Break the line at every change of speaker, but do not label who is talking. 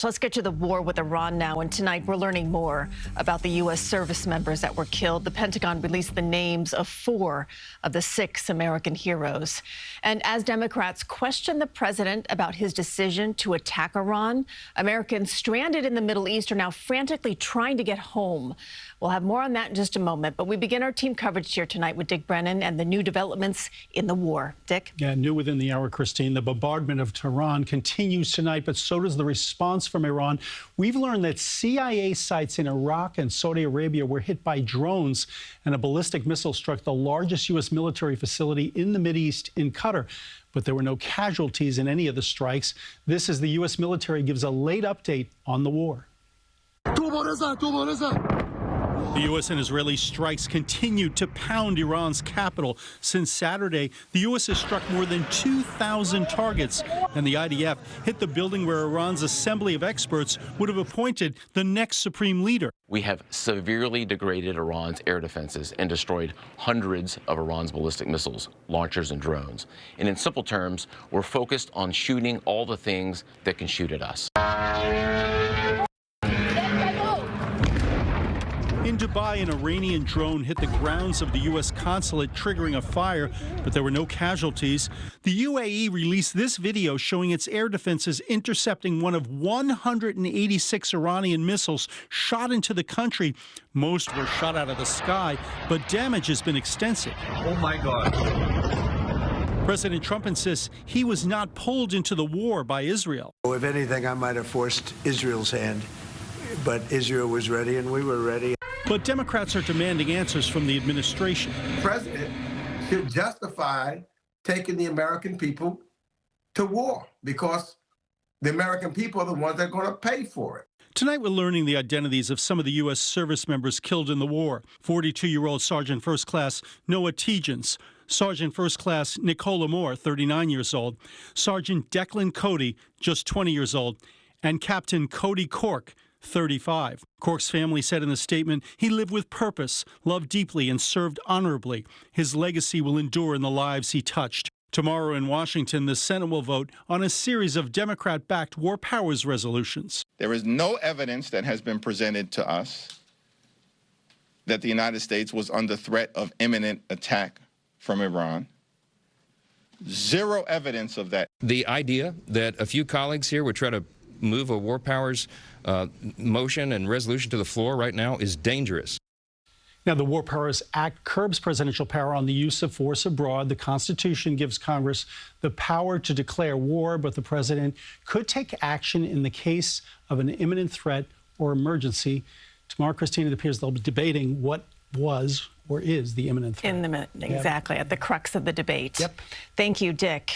So let's get to the war with Iran now. And tonight we're learning more about the U.S. service members that were killed. The Pentagon released the names of 4 of the 6 American heroes. And as Democrats question the president about his decision to attack Iran, Americans stranded in the Middle East are now frantically trying to get home. We'll have more on that in just a moment. But we begin our team coverage here tonight with Dick Brennan and the new developments in the war. Dick?
Yeah, new within the hour, Christine. The bombardment of Tehran continues tonight, but so does the response from Iran. We've learned that CIA sites in Iraq and Saudi Arabia were hit by drones, and a ballistic missile struck the largest U.S. military facility in the Mideast in Qatar. But there were no casualties in any of the strikes. This as the U.S. military gives a late update on the war. The U.S. and Israeli strikes continued to pound Iran's capital. Since Saturday, the U.S. has struck more than 2,000 targets, and the IDF hit the building where Iran's assembly of experts would have appointed the next supreme leader.
We have severely degraded Iran's air defenses and destroyed hundreds of Iran's ballistic missiles, launchers, and drones. And in simple terms, we're focused on shooting all the things that can shoot at us.
In Dubai, an Iranian drone hit the grounds of the U.S. consulate, triggering a fire, but there were no casualties. The UAE released this video showing its air defenses intercepting one of 186 Iranian missiles shot into the country. Most were shot out of the sky, but damage has been extensive.
Oh, my God.
President Trump insists he was not pulled into the war by Israel.
If anything, I might have forced Israel's hand, but Israel was ready and we were ready.
But Democrats are demanding answers from the administration.
The president should justify taking the American people to war because the American people are the ones that are going to pay for it.
Tonight, we're learning the identities of some of the U.S. service members killed in the war. 42-year-old Sergeant First Class Noah Tegens, Sergeant First Class Nicola Moore, 39 years old, Sergeant Declan Cody, just 20 years old, and Captain Cody Cork, 35. Cork's family said in a statement, he lived with purpose, loved deeply, and served honorably. His legacy will endure in the lives he touched. Tomorrow in Washington, the Senate will vote on a series of Democrat-backed war powers resolutions.
There is no evidence that has been presented to us that the United States was under threat of imminent attack from Iran. Zero evidence of that.
The idea that a few colleagues here would try to move a war powers motion and resolution to the floor right now is dangerous.
Now, the War Powers Act curbs presidential power on the use of force abroad. The Constitution gives Congress the power to declare war, but the president could take action in the case of an imminent threat or emergency. Tomorrow, Christine, it appears they'll be debating what was or is the imminent threat.
Exactly, at the crux of the debate.
Yep.
Thank you, Dick.